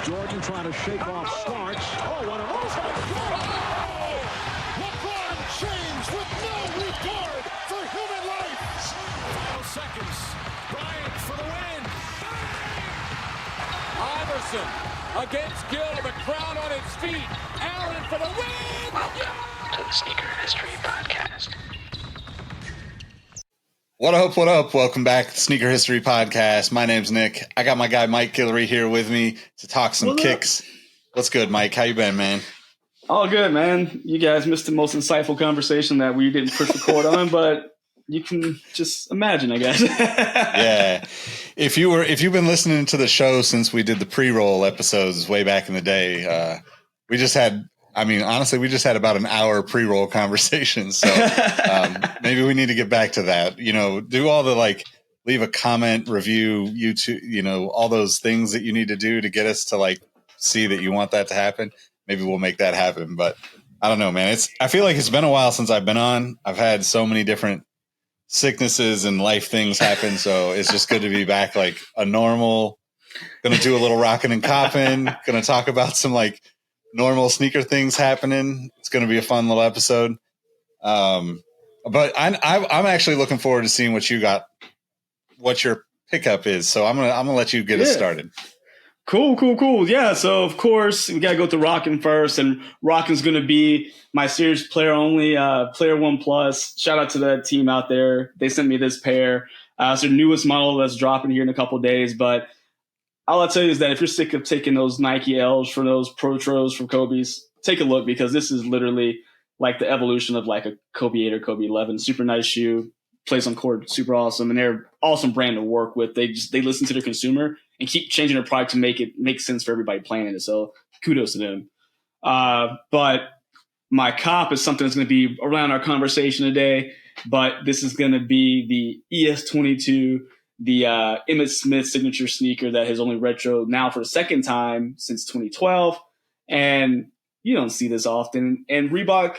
Jordan trying to shake off Starks. Oh, what a move! LeBron James with no regard for human life. Final seconds. Bryant for the win. Iverson against Gill, the crowd on its feet. Allen for the win. Welcome to the Sneaker History Podcast. What up, what up? Welcome back to the Sneaker History Podcast. My name's Nick. I got my guy Mike Guillory here with me to talk some kicks. What's good, Mike? How you been, man? All good, man. You guys missed the most insightful conversation that we didn't push record on, but you can just imagine, I guess. Yeah. If you've been listening to the show since we did the pre-roll episodes way back in the day, we just had about an hour pre-roll conversation. So maybe we need to get back to that. You know, do all the leave a comment, review, YouTube, all those things that you need to do to get us to see that you want that to happen. Maybe we'll make that happen. But I don't know, man. I feel like it's been a while since I've been on. I've had so many different sicknesses and life things happen. So it's just good to be back like a normal, gonna do a little rocking and copping, gonna talk about some normal sneaker things happening. It's going to be a fun little episode. But I'm actually looking forward to seeing what you got, what your pickup is. So I'm gonna let you get us started. Cool. Yeah. So of course we got to go to Rockin' first, and Rockin's going to be my series player only, player 1+. Shout out to that team out there. They sent me this pair. It's their newest model that's dropping here in a couple of days, but all I'll tell you is that if you're sick of taking those Nike L's from those Protros from Kobe's, take a look, because this is literally like the evolution of like a Kobe 8 or Kobe 11. Super nice shoe, plays on court, super awesome, and they're an awesome brand to work with. They listen to their consumer and keep changing their product to make it make sense for everybody playing in it. So kudos to them. But my cop is something that's going to be around our conversation today, but this is going to be the ES22, the Emmitt Smith signature sneaker that has only retro now for the second time since 2012. And you don't see this often. And Reebok,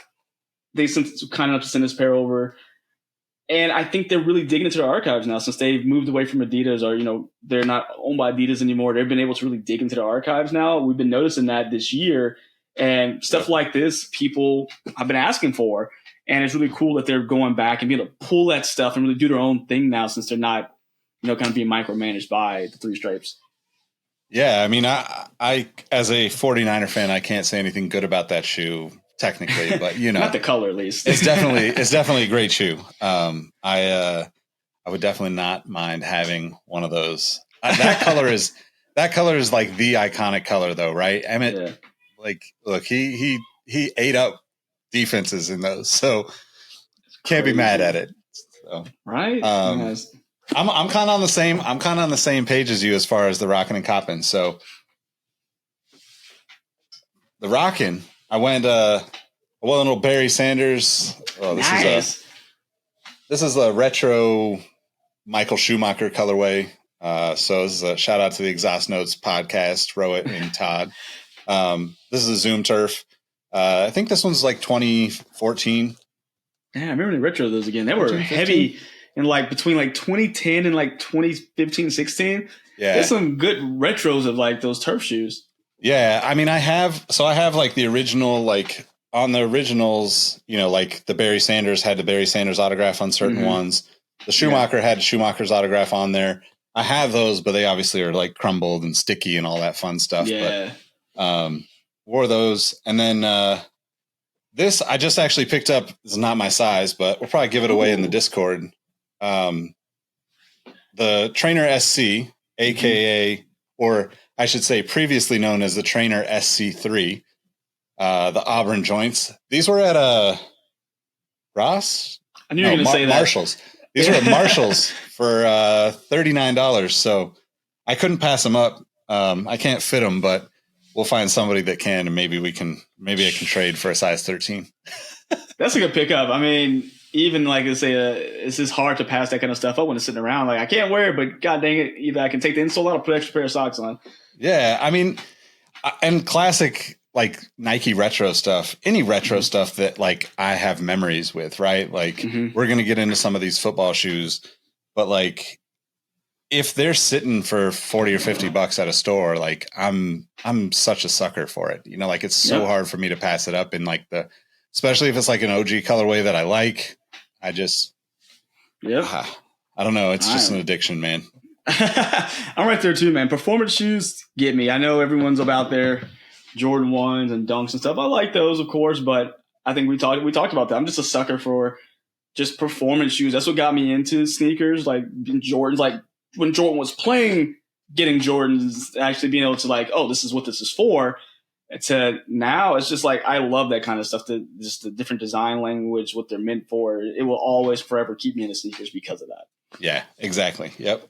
they kind enough to send this pair over. And I think they're really digging into their archives now since they've moved away from Adidas, or, they're not owned by Adidas anymore. They've been able to really dig into their archives now. We've been noticing that this year. And stuff like this, people have been asking for. And it's really cool that they're going back and being able to pull that stuff and really do their own thing now, since they're not kind of being micromanaged by the Three Stripes. Yeah, I mean, I as a 49er fan, I can't say anything good about that shoe technically, but not the color at least. it's definitely a great shoe. I would definitely not mind having one of those. That color is like the iconic color, though, right? Emmitt, look, he ate up defenses in those, so can't be mad at it. So, right? Nice. I'm kind of on the same page as you as far as the rockin' and coppin'. So the rockin', I went a little Barry Sanders. Oh, this is a retro Michael Schumacher colorway. So this is a shout out to the Exhaust Notes podcast, Rowett and Todd. This is a Zoom Turf. I think this one's like 2014. Yeah, I remember the retro of those again. They were heavy. And between 2010 and 2015, 16, there's some good retros of those turf shoes. Yeah, I mean, I have the original, on the originals, the Barry Sanders had the Barry Sanders autograph on certain ones. The Schumacher had Schumacher's autograph on there. I have those, but they obviously are crumbled and sticky and all that fun stuff. Yeah. But wore those, and then this I just actually picked up. This is not my size, but we'll probably give it away in the Discord. The Trainer SC, aka, or I should say previously known as the Trainer SC3, the Auburn joints. These were at Ross? I knew you were going to say that. Marshalls. These were at Marshalls for $39. So I couldn't pass them up. I can't fit them, but we'll find somebody that can, and maybe I can trade for a size 13. That's a good pickup. I mean, even it's just hard to pass that kind of stuff up when it's sitting around. I can't wear it, but god dang it, either I can take the insole out or put an extra pair of socks on. Yeah, I mean, and classic Nike retro stuff, any retro stuff that I have memories with, right? We're gonna get into some of these football shoes, but if they're sitting for 40 or 50 bucks at a store, like I'm such a sucker for it. You know, like it's so hard for me to pass it up in like especially if it's like an OG colorway that I like. I just, I don't know. It's just an addiction, man. I'm right there too, man. Performance shoes get me. I know everyone's about their Jordan 1s and Dunks and stuff. I like those, of course, but I think we talked about that. I'm just a sucker for just performance shoes. That's what got me into sneakers, like Jordans. Like when Jordan was playing, getting Jordans, actually being able to like, oh, this is what this is for. To now, it's just like I love that kind of stuff. Just the different design language, what they're meant for. It will always forever keep me into sneakers because of that. Yeah, exactly. Yep.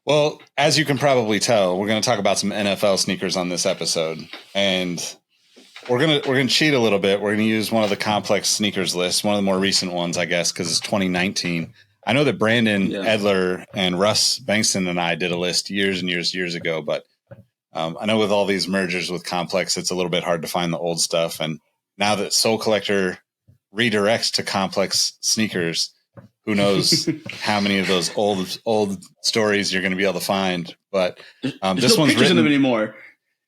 Well, as you can probably tell, we're going to talk about some NFL sneakers on this episode, and we're gonna cheat a little bit. We're going to use one of the complex sneakers lists, one of the more recent ones, I guess, because it's 2019. I know that Brandon Edler and Russ Bankston and I did a list years and years ago, but I know with all these mergers with Complex, it's a little bit hard to find the old stuff. And now that Soul Collector redirects to Complex sneakers, who knows how many of those old stories you're going to be able to find. But this one's written in them anymore.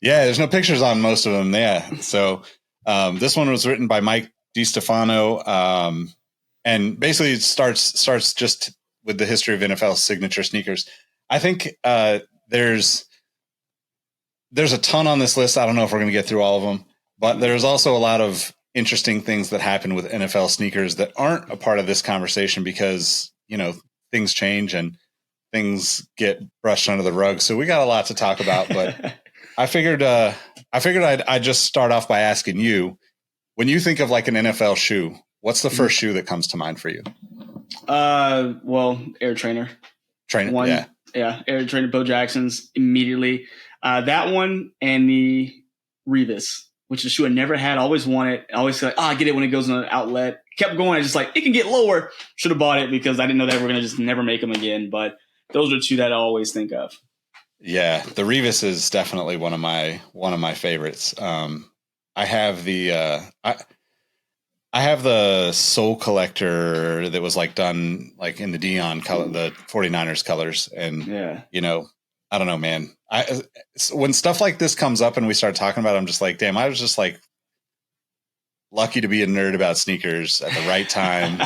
Yeah, there's no pictures on most of them. Yeah. So this one was written by Mike DiStefano. And basically it starts just with the history of NFL signature sneakers. I think there's a ton on this list. I don't know if we're going to get through all of them, but there's also a lot of interesting things that happen with NFL sneakers that aren't a part of this conversation because, you know, things change and things get brushed under the rug. So we got a lot to talk about, but I figured I'd just start off by asking you, when you think of like an NFL shoe, what's the first shoe that comes to mind for you? Well, Air Trainer. Air Trainer, Bo Jackson's immediately. That one and the Revis, which is a shoe I never had. Always wanted. Always like, I get it when it goes in an outlet. Kept going. I just like, it can get lower. Should have bought it because I didn't know that we're going to just never make them again. But those are two that I always think of. Yeah, the Revis is definitely one of my favorites. I have the I have the Soul Collector that was like done like in the Dion color, the 49ers colors. And, you know, I don't know, man. When stuff like this comes up and we start talking about it, I'm just like, damn, I was just like lucky to be a nerd about sneakers at the right time,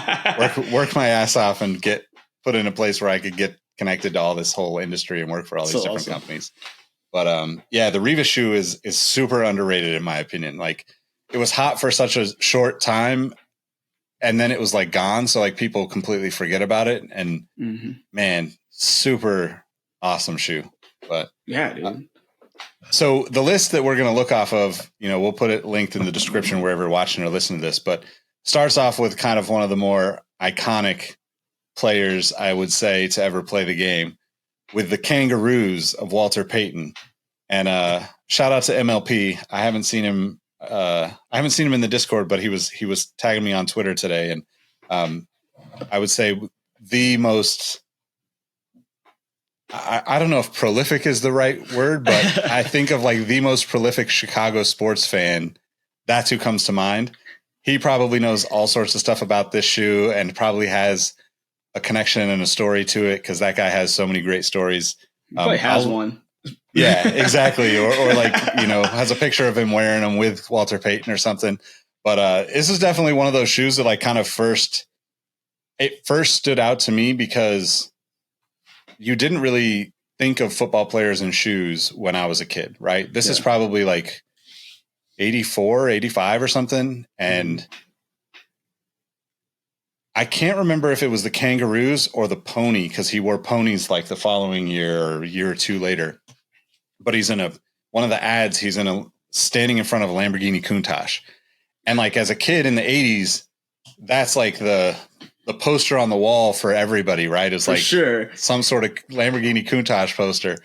work my ass off and get put in a place where I could get connected to all this whole industry and work for all these different companies. But the Revis shoe is super underrated in my opinion. Like it was hot for such a short time and then it was like gone. So like people completely forget about it. And man, super awesome shoe. But yeah, dude. So the list that we're going to look off of, you know, we'll put it linked in the description wherever you're watching or listening to this, but starts off with kind of one of the more iconic players, I would say, to ever play the game with the Kangaroos of Walter Payton. And shout out to MLP. I haven't seen him in the Discord, but he was tagging me on Twitter today. And I would say the most, I don't know if prolific is the right word, but I think of like the most prolific Chicago sports fan. That's who comes to mind. He probably knows all sorts of stuff about this shoe and probably has a connection and a story to it because that guy has so many great stories. Probably has one. Yeah, exactly. or like, you know, has a picture of him wearing them with Walter Payton or something. But this is definitely one of those shoes that like kind of first stood out to me because you didn't really think of football players in shoes when I was a kid, right? This is probably like 84, 85 or something. And I can't remember if it was the Kangaroos or the pony because he wore ponies like the following year or a year or two later. But he's in one of the ads, he's standing in front of a Lamborghini Countach. And like as a kid in the 80s, that's like the poster on the wall for everybody, right? It's like some sort of Lamborghini Countach poster.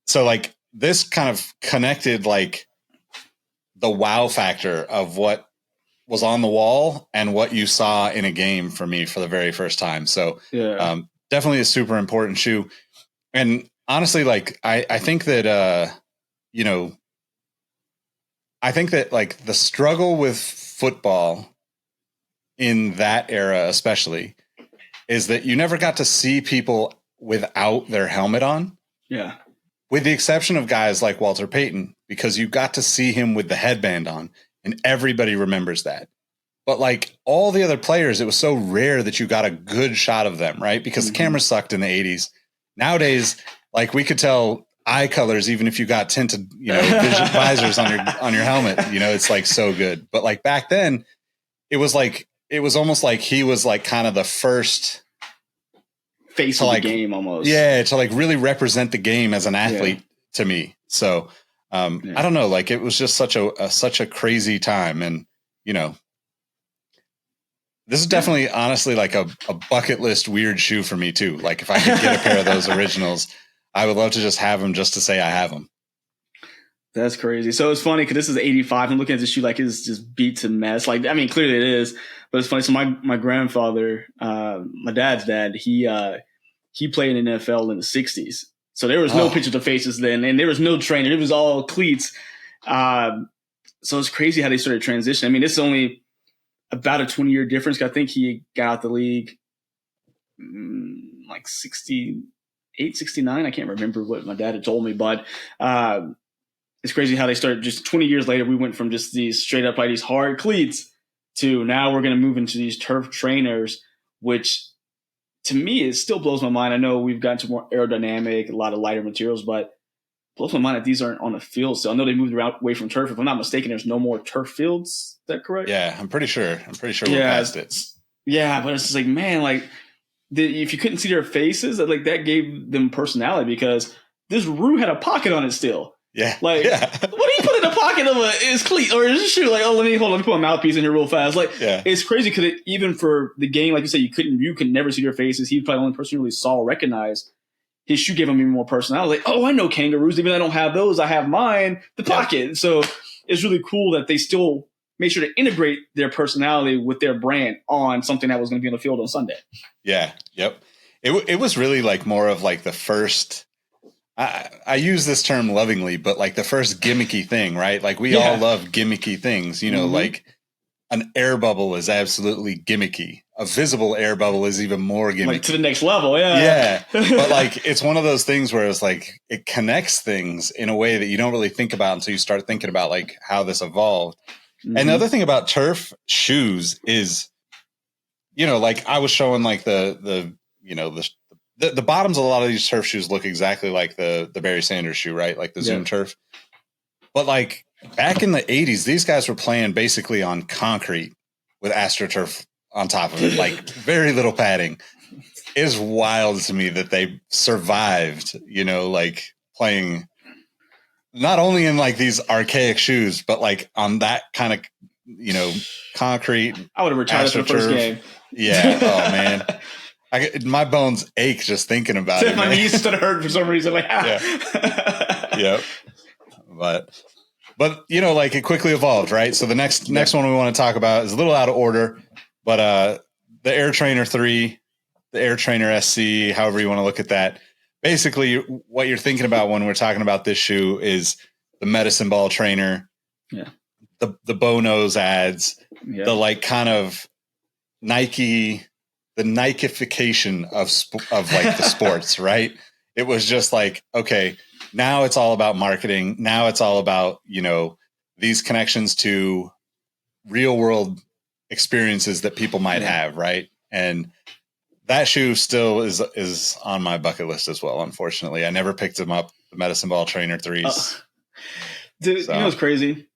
So like this kind of connected like the wow factor of what was on the wall and what you saw in a game for me for the very first time. So definitely a super important shoe. And honestly, like I think that, you know, I think that like the struggle with football in that era, especially, is that you never got to see people without their helmet on. Yeah. With the exception of guys like Walter Payton, because you got to see him with the headband on and everybody remembers that. But like all the other players, it was so rare that you got a good shot of them, right? Because the camera sucked in the 80s. Nowadays, like we could tell eye colors even if you got tinted, vision visors on your helmet. It's like so good. But like back then, it was almost like he was like kind of the first face of the game almost. Yeah, to like really represent the game as an athlete to me. So I don't know, like it was just such a crazy time. And this is definitely honestly like a bucket list weird shoe for me too. Like if I could get a pair of those originals, I would love to just have them just to say I have them. That's crazy. So it's funny because this is 85. I'm looking at this shoe like it's just beat to mess. Like, I mean, clearly it is, but it's funny. So my grandfather, my dad's dad, he played in the NFL in the 60s. So there was no pictures of faces then, and there was no trainer. It was all cleats. So it's crazy how they started transitioning. I mean, it's only about a 20-year difference. I think he got out the league like 68, 69. I can't remember what my dad had told me, but it's crazy how they started just 20 years later. We went from just these straight up like these hard cleats to now we're going to move into these turf trainers, which to me it still blows my mind. I know we've gotten to more aerodynamic, a lot of lighter materials, but it blows my mind that these aren't on the field. So I know they moved away from turf. If I'm not mistaken, there's no more turf fields. Is that correct? Yeah, I'm pretty sure we're past it. Yeah, but it's just like, man, like if you couldn't see their faces, like that gave them personality because this Rue had a pocket on it still. Yeah. Like, what do you put in the pocket of his cleat or his shoe? Like, let me put a mouthpiece in here real fast. Like, It's crazy because even for the game, like you said, you could never see their faces. He was probably the only person you really saw or recognized. His shoe gave him even more personality. Like, oh, I know kangaroos. Even though I don't have those, I have mine, the pocket. So it's really cool that they still made sure to integrate their personality with their brand on something that was going to be on the field on Sunday. Yeah. Yep. It was really like more of like the first. I use this term lovingly, but like the first gimmicky thing, right? Like we all love gimmicky things, like an air bubble is absolutely gimmicky. A visible air bubble is even more gimmicky. Like to the next level. Yeah. Yeah. But like, it's one of those things where it's like, it connects things in a way that you don't really think about until you start thinking about like how this evolved. Mm-hmm. And the other thing about turf shoes is, like I was showing like the bottoms of a lot of these turf shoes look exactly like the Barry Sanders shoe, right? Like the Zoom Turf. But like back in the 80s, these guys were playing basically on concrete with AstroTurf on top of it, like very little padding. It is wild to me that they survived, like playing not only in like these archaic shoes, but like on that kind of, concrete. I would have retired after the first game. Yeah. Oh man. My bones ache just thinking about it. My knees started hurting for some reason. Like, Yep. But like it quickly evolved, right? So the next one we want to talk about is a little out of order, but the Air Trainer 3, the Air Trainer SC, however you want to look at that. Basically, what you're thinking about when we're talking about this shoe is the medicine ball trainer, the bow nose ads, the like kind of Nike. The Nike-fication of like the sports, right? It was just like, okay, now it's all about marketing. Now it's all about, these connections to real world experiences that people might have, right? And that shoe still is on my bucket list as well, unfortunately. I never picked them up, the Medicine Ball Trainer 3s. Dude, you know what's crazy?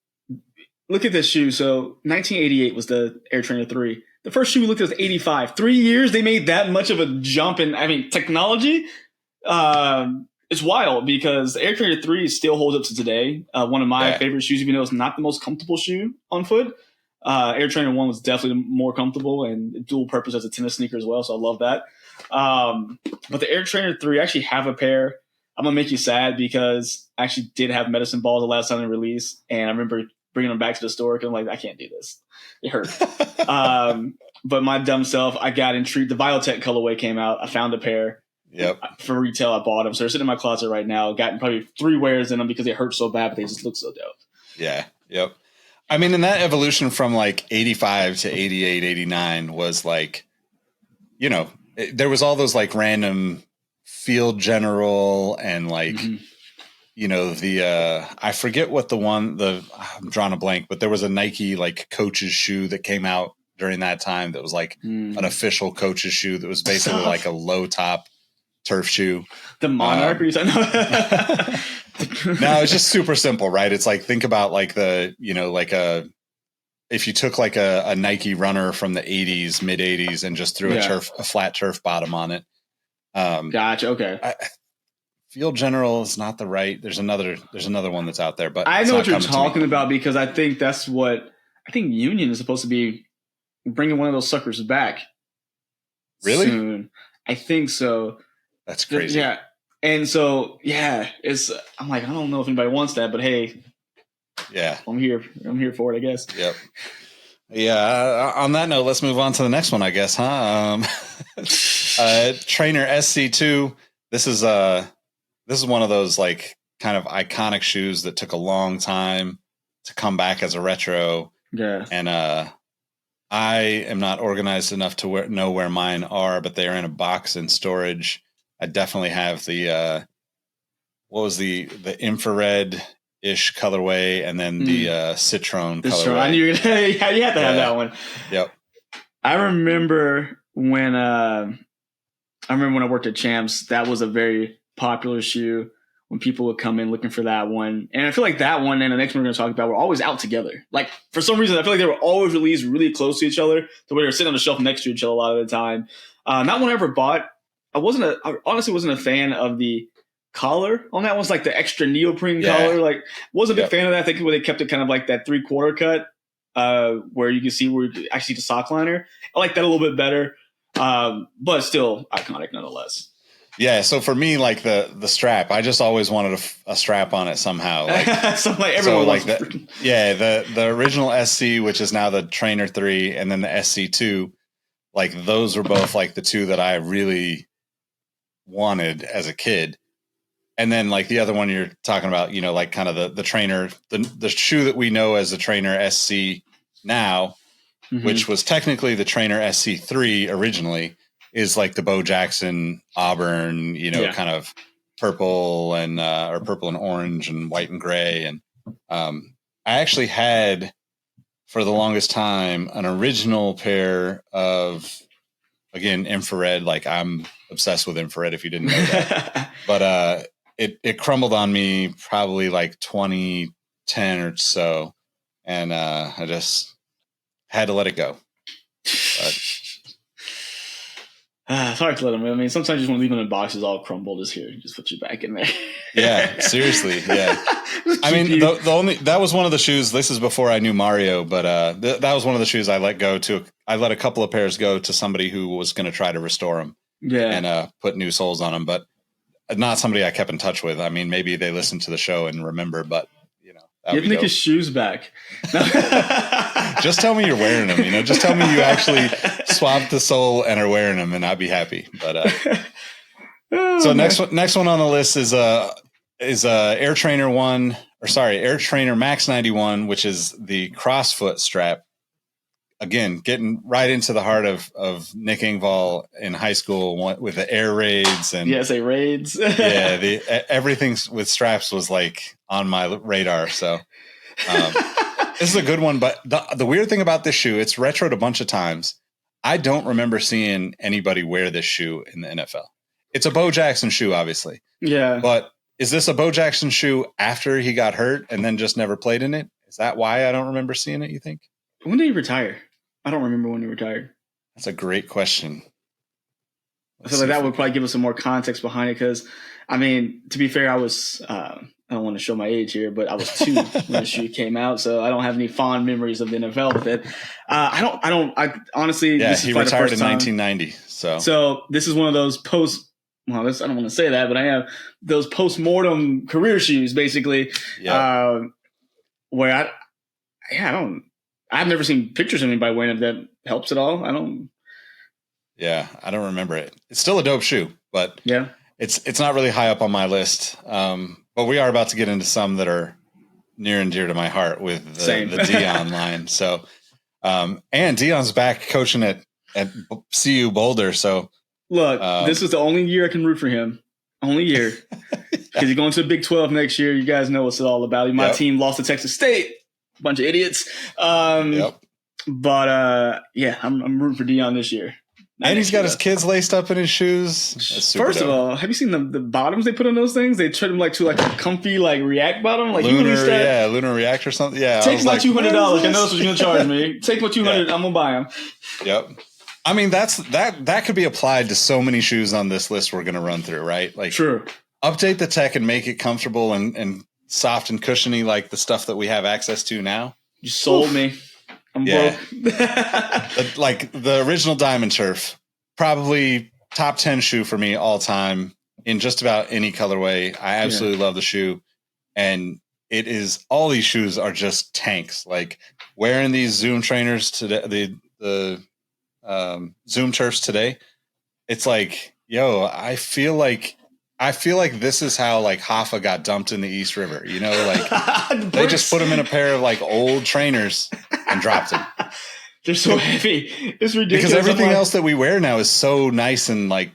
Look at this shoe. So 1988 was the Air Trainer 3. The first shoe we looked at was 85. 3 years, they made that much of a jump in, technology. It's wild because the Air Trainer 3 still holds up to today. One of my favorite shoes, even though it's not the most comfortable shoe on foot. Air Trainer 1 was definitely more comfortable and dual purpose as a tennis sneaker as well, so I love that. But the Air Trainer 3, I actually have a pair. I'm going to make you sad because I actually did have medicine balls the last time they released, and I remember bringing them back to the store because I'm like, I can't do this. It hurt. But my dumb self, I got intrigued. The Biotech colorway came out. I found a pair. Yep. For retail, I bought them. So they're sitting in my closet right now. Gotten probably 3 wears in them because they hurt so bad, but they just look so dope. Yeah. Yep. I mean, and that evolution from like 85 to 88, 89 was like, there was all those like random Field General and like, you know, the I forget what I'm drawing a blank, but there was a Nike like coach's shoe that came out during that time that was like an official coach's shoe that was basically like a low top turf shoe. The Monarch or something? No, it's just super simple, right? It's like, think about like if you took like a Nike runner from the 80s, mid 80s, and just threw a flat turf bottom on it. Gotcha. Okay. Field General is not the right. There's another one that's out there, but I know what you're talking about, because I think that's what Union is supposed to be bringing one of those suckers back. Really? Soon. I think so. That's crazy. Yeah. And so, I'm like, I don't know if anybody wants that, but hey, yeah, I'm here for it, I guess. Yep. Yeah. On that note, let's move on to the next one, I guess, huh? Trainer SC2. This is one of those like kind of iconic shoes that took a long time to come back as a retro. Yeah. And I am not organized enough to know where mine are, but they are in a box in storage. I definitely have the what was the infrared-ish colorway, and then the citron colorway. I knew you had to have that one. Yep. I remember when I worked at Champs, that was a very popular shoe when people would come in looking for that one. And I feel like that one and the next one we're going to talk about were always out together. Like, for some reason, I feel like they were always released really close to each other, to where they were sitting on the shelf next to each other a lot of the time. Not one I ever bought. I honestly wasn't a fan of the collar on that one's like the extra neoprene collar. Like, wasn't a big fan of that. I think where they kept it kind of like that 3/4 cut, where you can see where you actually the sock liner. I like that a little bit better, but still iconic nonetheless. Yeah, so for me, like the strap, I just always wanted a strap on it somehow. Like, everyone like that. Yeah, the original SC, which is now the Trainer 3, and then the SC2, like those were both like the two that I really wanted as a kid. And then like the other one you're talking about, you know, like kind of the Trainer, the shoe that we know as the Trainer SC now, which was technically the Trainer SC3 originally, is like the Bo Jackson Auburn, you know, kind of purple and or purple and orange and white and gray. And I actually had for the longest time an original pair of, again, infrared. Like, I'm obsessed with infrared, if you didn't know that. But it crumbled on me probably like 2010 or so, and I just had to let it go. But it's hard to let them. I mean, sometimes you just want to leave them in boxes all crumbled. Just put you back in there. Yeah, seriously. Yeah. I mean, that was one of the shoes. This is before I knew Mario, but that was one of the shoes I let go to. I let a couple of pairs go to somebody who was going to try to restore them. Yeah. And put new soles on them, but not somebody I kept in touch with. I mean, maybe they listened to the show and remember, but you know, give Nick his shoes back. Just tell me you're wearing them. You know, just tell me you actually swapped the sole and are wearing them, and I'd be happy. But next one on the list is Air Trainer Max 91, which is the crossfoot strap. Again, getting right into the heart of Nick Engvall in high school with the air raids and raids. Yeah, everything with straps was like on my radar. So this is a good one. But the weird thing about this shoe, it's retroed a bunch of times. I don't remember seeing anybody wear this shoe in the NFL. It's a Bo Jackson shoe, obviously. Yeah. But is this a Bo Jackson shoe after he got hurt and then just never played in it? Is that why I don't remember seeing it, you think? When did he retire? I don't remember when he retired. That's a great question. I feel like that would probably give us some more context behind it, because, I mean, to be fair, I was I don't want to show my age here, but I was 2 when the shoe came out, so I don't have any fond memories of the NFL with it. I honestly. Yeah, this is he retired in 1990. So this is one of those I don't want to say that, but I have those post-mortem career shoes, basically. Yeah. Where I've never seen pictures of anybody wearing it. That helps at all. I don't remember it. It's still a dope shoe, but yeah, it's not really high up on my list. But we are about to get into some that are near and dear to my heart with the Dion line. So, and Dion's back coaching at CU Boulder. So look, this is the only year I can root for him. Only year. Because you're going to the Big 12 next year. You guys know what's it all about. My team lost to Texas State. Bunch of idiots. But, yeah, I'm rooting for Deion this year. And he's got his kids laced up in his shoes. First of all, have you seen the bottoms they put on those things? They turn them to a comfy React bottom, Lunar React or something. Yeah, take my $200. I know that's what you're gonna charge me. Take my $200. I'm gonna buy them. Yep. I mean, that could be applied to so many shoes on this list we're gonna run through, right? True. Update the tech and make it comfortable and soft and cushiony like the stuff that we have access to now. You sold me. I'm broke. Like the original Diamond Turf, probably top 10 shoe for me all time in just about any colorway. I absolutely love the shoe. And it is, all these shoes are just tanks. Like wearing these Zoom trainers today, the Zoom Turfs today, it's like, yo, I feel like this is how Hoffa got dumped in the East River, they just put him in a pair of old trainers and dropped him. They're so heavy. It's ridiculous. Because everything else that we wear now is so nice and light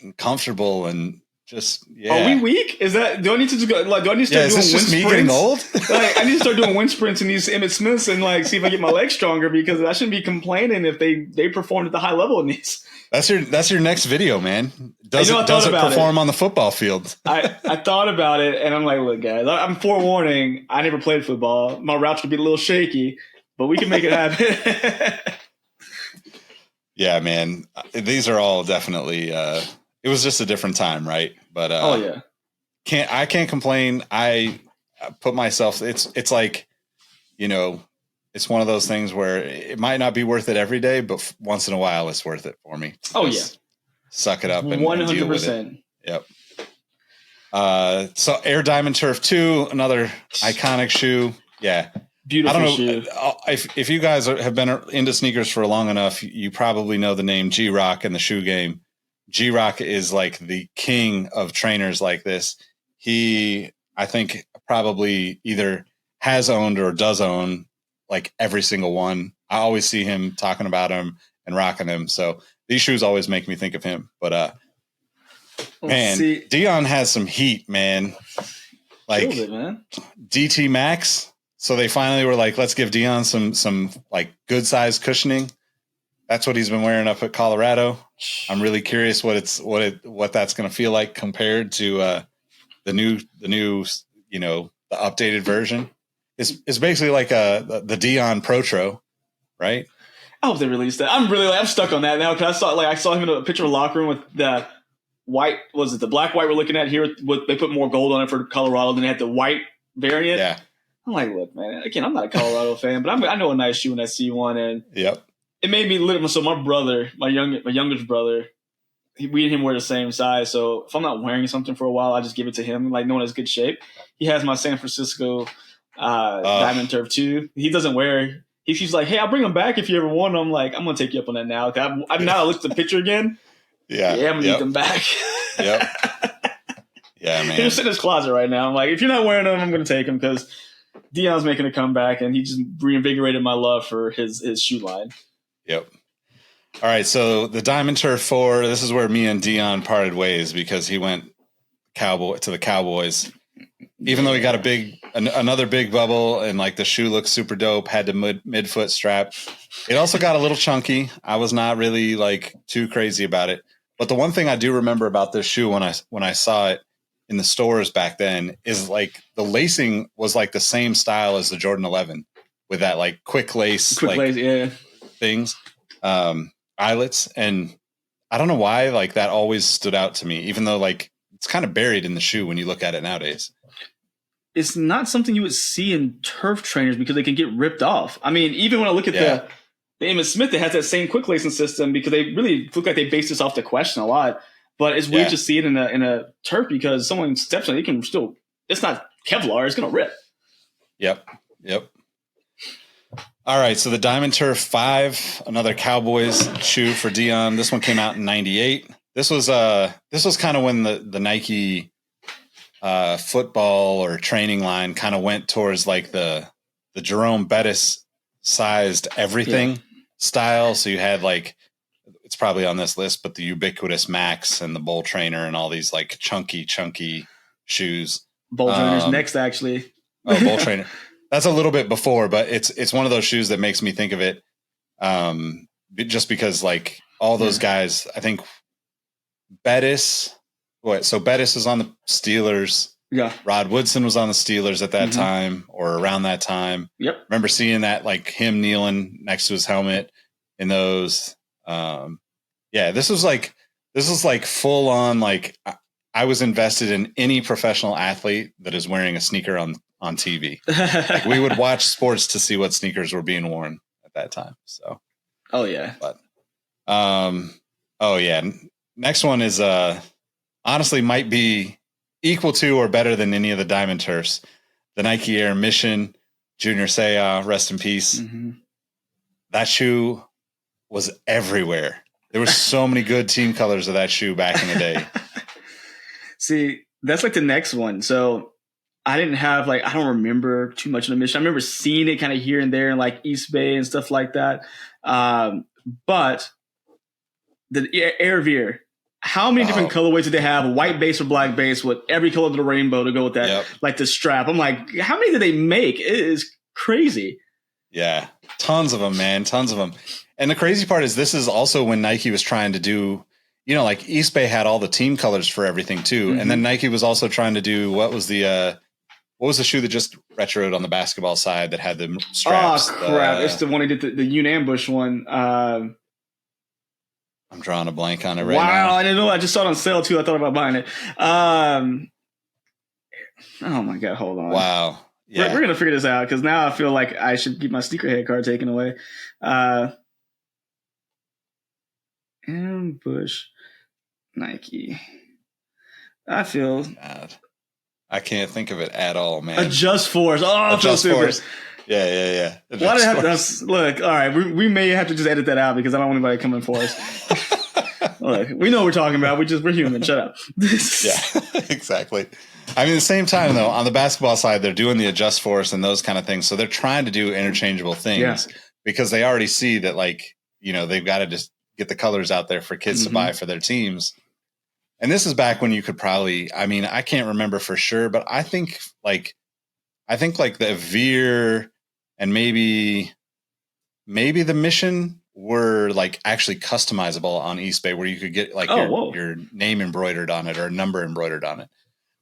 and comfortable and just, Are we weak? Is that, do I need to just go, do I need to start doing wind sprints? Me getting old? I need to start doing wind sprints in these Emmitt Smiths and see if I get my legs stronger, because I shouldn't be complaining if they performed at the high level in these. That's your next video, man. Does it perform on the football field? I thought about it, and I'm like, look, guys, I'm forewarning. I never played football. My routes could be a little shaky, but we can make it happen. Yeah, man. These are all definitely. It was just a different time, right? But I can't complain. I put myself. It's like, it's one of those things where it might not be worth it every day, but once in a while, it's worth it for me. Oh yeah, suck it up and 100%. Yep. So Air Diamond Turf 2, another iconic shoe. Yeah, beautiful. I don't know shoe. if you guys have been into sneakers for long enough, you probably know the name G-Rock in the shoe game. G-Rock is the king of trainers like this. He, I think, probably either has owned or does own every single one. I always see him talking about him and rocking them. So these shoes always make me think of him. But man, Deion has some heat, man. Man. DT Max. So they finally were let's give Deion some good size cushioning. That's what he's been wearing up at Colorado. I'm really curious what that's going to feel like compared to the new the updated version. It's basically the Deion Protro, right? I hope they released that. I'm stuck on that now, because I saw him in a picture of a locker room with the white. Was it the black white we're looking at here? They put more gold on it for Colorado, then they had the white variant. Yeah. I'm like, look, man. Again, I'm not a Colorado fan, but I know a nice shoe when I see one, and it made me little. So my brother, my youngest brother, we and him wear the same size. So if I'm not wearing something for a while, I just give it to him, knowing it's good shape. He has my San Francisco Diamond Turf 2. He doesn't wear. He's like, hey, I'll bring them back if you ever want them. I'm like, I'm gonna take you up on that now. Now I looked at the picture again. I'm gonna need them back. Yep. Yeah, man. He's in his closet right now. I'm like, if you're not wearing them, I'm gonna take them, because Deion's making a comeback, and he just reinvigorated my love for his shoe line. Yep. All right, so the Diamond Turf 4. This is where me and Deion parted ways, because he went to the Cowboys. Even though he got another big bubble, and the shoe looks super dope, had the midfoot strap. It also got a little chunky. I was not really too crazy about it. But the one thing I do remember about this shoe when I saw it in the stores back then is the lacing was the same style as the Jordan 11, with that quick lace things, eyelets. And I don't know why that always stood out to me, even though it's kind of buried in the shoe when you look at it nowadays. It's not something you would see in turf trainers, because they can get ripped off. I mean, even when I look at the Emmitt Smith, that has that same quick lacing system, because they really look like they based this off the question a lot. But it's weird to see it in a turf, because someone steps on it, can still. It's not Kevlar; it's gonna rip. Yep. All right, so the Diamond Turf 5, another Cowboys shoe for Deion. This one came out in '98. This was kind of when the Nike football or training line kind of went towards the Jerome Bettis sized everything style. So you had it's probably on this list, but the ubiquitous Max and the Bull Trainer and all these like chunky shoes. Bull Trainer's next, actually. Oh, Bull Trainer. That's a little bit before, but it's one of those shoes that makes me think of it. Just because like all those guys, I think Bettis. So Bettis is on the Steelers. Yeah. Rod Woodson was on the Steelers at that time or around that time. Yep. Remember seeing that, like him kneeling next to his helmet in those. This was like full on, like I was invested in any professional athlete that is wearing a sneaker on TV. Like we would watch sports to see what sneakers were being worn at that time. So, oh yeah. But, next one is, honestly might be equal to or better than any of the Diamond Turfs. The Nike Air Mission, Junior Seau, rest in peace. Mm-hmm. That shoe was everywhere. There were so many good team colors of that shoe back in the day. See, that's like the next one. So I didn't have I don't remember too much of the Mission. I remember seeing it kind of here and there in like East Bay and stuff like that. But the Air Veer, how many different colorways did they have? A white base or black base with every color of the rainbow to go with that, like the strap. I'm like, how many did they make? It is crazy. Yeah, tons of them, man, tons of them. And the crazy part is this is also when Nike was trying to do, like East Bay had all the team colors for everything too. Mm-hmm. And then Nike was also trying to do, what was the shoe that just retroed on the basketball side that had the straps? Oh, crap. It's the one he did, the Unambush one. I'm drawing a blank on it right now. Wow, I didn't know. I just saw it on sale too. I thought about buying it. Oh my God, hold on. Wow. Yeah. We're going to figure this out because now I feel like I should get my sneakerhead card taken away. Ambush Nike. I feel God. I can't think of it at all, man. Adjust Force. Oh, Adjust Force. Yeah. Why did I have to look? All right, we may have to just edit that out because I don't want anybody coming for us. Look, we know what we're talking about. We're human. Shut up. Yeah, exactly. I mean, at the same time, though, on the basketball side, they're doing the Adjust Force and those kind of things. So they're trying to do interchangeable things because they already see that, they've got to just get the colors out there for kids to buy for their teams. And this is back when you could probably, I can't remember for sure, but I think the Veer and maybe the Mission were actually customizable on East Bay where you could get your name embroidered on it or a number embroidered on it.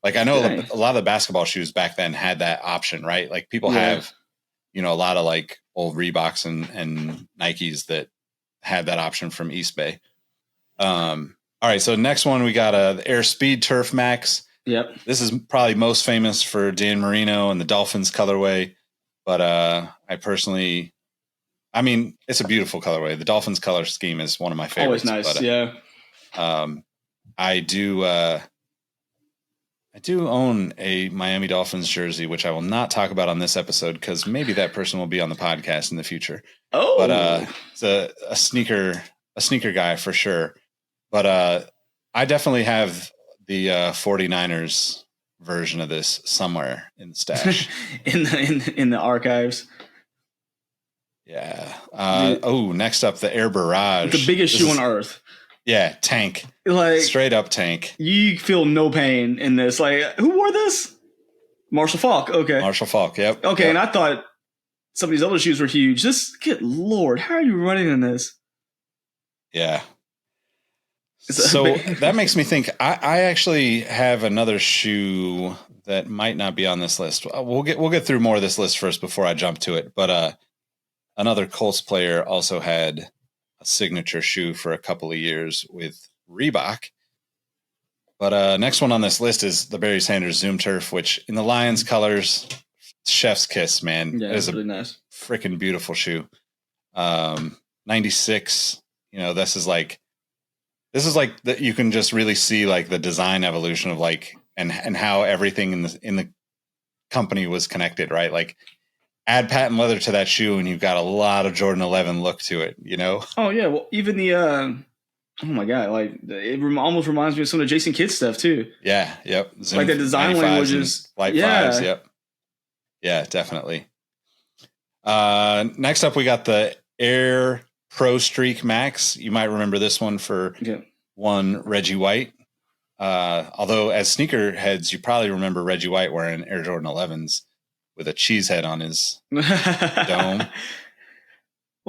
I know a lot of the basketball shoes back then had that option, right? Like people have, a lot of old Reeboks and Nikes that had that option from East Bay. All right. So next one, we got the Air Speed Turf Max. Yep. This is probably most famous for Dan Marino and the Dolphins colorway. But I personally, it's a beautiful colorway. The Dolphins color scheme is one of my favorites. Always nice. But, I do own a Miami Dolphins jersey, which I will not talk about on this episode because maybe that person will be on the podcast in the future. Oh, but it's a sneaker guy for sure. But I definitely have the 49ers version of this somewhere in the stash, in the archives. Yeah. Next up, the Air Barrage, the biggest shoe on earth. Yeah, tank. Straight up tank. You feel no pain in this. Who wore this? Marshall Faulk. Okay. Marshall Faulk, yep. Okay, yep. And I thought some of these other shoes were huge. Good Lord, how are you running in this? Yeah. So that makes me think I actually have another shoe that might not be on this list. We'll get through more of this list first before I jump to it. But another Colts player also had a signature shoe for a couple of years with Reebok. But next one on this list is the Barry Sanders Zoom Turf, which in the Lions colors, chef's kiss, man. Yeah, it is really a nice, freaking beautiful shoe. 96. This is that you can just really see the design evolution of and how everything in the company was connected, right? Add patent leather to that shoe and you've got a lot of Jordan 11 look to it, Oh yeah. Well, even the, oh my God, it almost reminds me of some of the Jason Kidd stuff too. Yeah. Yep. Zoom, the design languages. Light fives. Yep. Yeah, definitely. Next up, we got the Air Pro Streak Max. You might remember this one for one Reggie White. Although as sneaker heads, you probably remember Reggie White wearing Air Jordan 11s with a cheese head on his dome.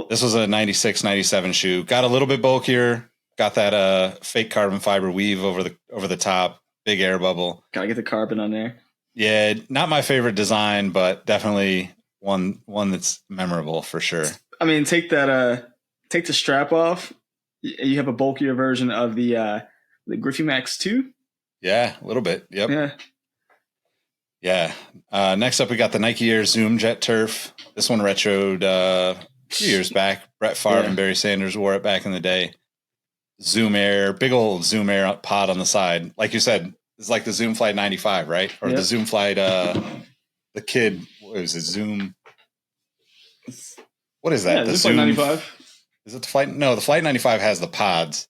This was a 96, 97 shoe. Got a little bit bulkier. Got that fake carbon fiber weave over the top. Big air bubble. Gotta get the carbon on there. Yeah, not my favorite design, but definitely one that's memorable for sure. I mean, take the strap off. You have a bulkier version of the Griffey Max 2. Yeah, a little bit. Yep. Yeah. Next up, we got the Nike Air Zoom Jet Turf. This one retroed a few years back. Brett Favre and Barry Sanders wore it back in the day. Zoom Air, big old Zoom Air pod on the side. Like you said, it's like the Zoom Flight 95, right? Or the Zoom Flight, the kid, what was it, Zoom? What is that? Yeah, the Zoom Flight 95. Is it the Flight? No, the Flight 95 has the pods.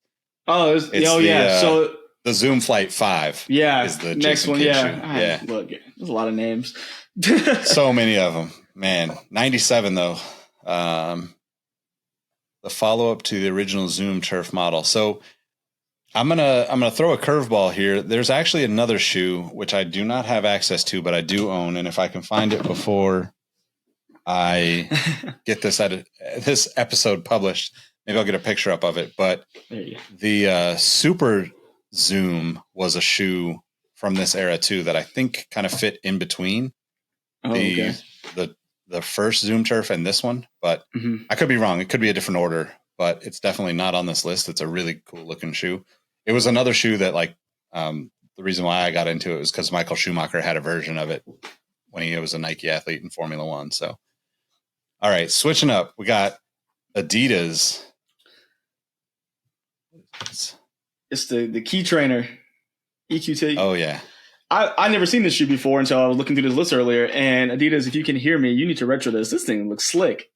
Oh, so the Zoom Flight 5 is the next Jason one. Kidd Yeah. shoe. Look, there's a lot of names. So many of them, man. 97 though. The follow-up to the original Zoom Turf model. So I'm gonna throw a curveball here. There's actually another shoe which I do not have access to, but I do own, and if I can find it before I get this episode published, maybe I'll get a picture up of it. But the Super Zoom was a shoe from this era too that I think kind of fit in between the first Zoom Turf and this one, but I could be wrong. It could be a different order, but it's definitely not on this list. It's a really cool looking shoe. It was another shoe that the reason why I got into it was because Michael Schumacher had a version of it when he was a Nike athlete in Formula One. So, all right, switching up, we got Adidas. It's the Key Trainer, EQT. Oh yeah. I never seen this shoe before until I was looking through this list earlier. And Adidas, if you can hear me, you need to retro this. This thing looks slick.